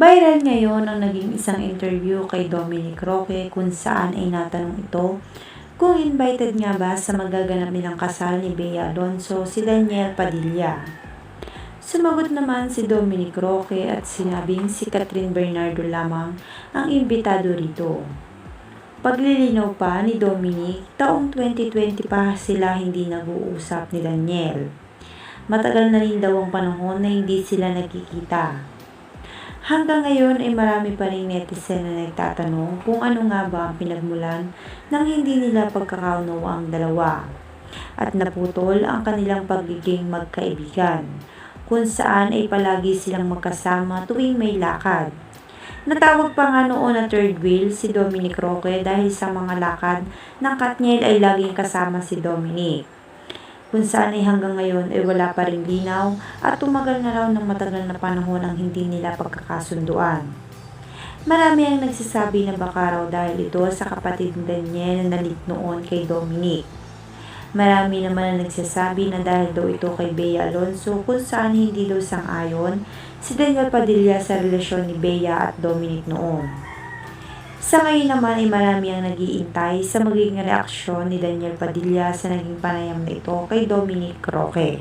Viral ngayon ang naging isang interview kay Dominic Roque kung saan ay natanong ito kung invited nga ba sa magaganap nilang kasal ni Bea Alonzo si Daniel Padilla. Sumagot naman si Dominic Roque at sinabing si Catherine Bernardo lamang ang imbitado rito. Paglilinaw pa ni Dominic, taong 2020 pa sila hindi nag-uusap ni Daniel. Matagal na rin daw ang panahon na hindi sila nagkikita. Hanggang ngayon ay marami pa rin netizen na nagtatanong kung ano nga ba ang pinagmulan ng hindi nila pagkakaunawa ang dalawa at naputol ang kanilang pagiging magkaibigan kung saan ay palagi silang magkasama tuwing may lakad. Natawag pa nga noon na third wheel si Dominic Roque dahil sa mga lakad ng Katniel ay laging kasama si Dominic. Kung saan ay hanggang ngayon ay wala pa rin linaw at tumagal na raw ng matagal na panahon ang hindi nila pagkakasunduan. Marami ang nagsasabi na baka raw dahil ito sa kapatid ni Daniel na nalit noon kay Dominic. Marami naman ang nagsasabi na dahil daw ito kay Bea Alonzo kung saan hindi daw sang-ayon si Daniel Padilla sa relasyon ni Bea at Dominic noon. Sa ngayon naman ay marami ang nag-iintay sa magiging reaksyon ni Daniel Padilla sa naging panayam na ito kay Dominic Roque.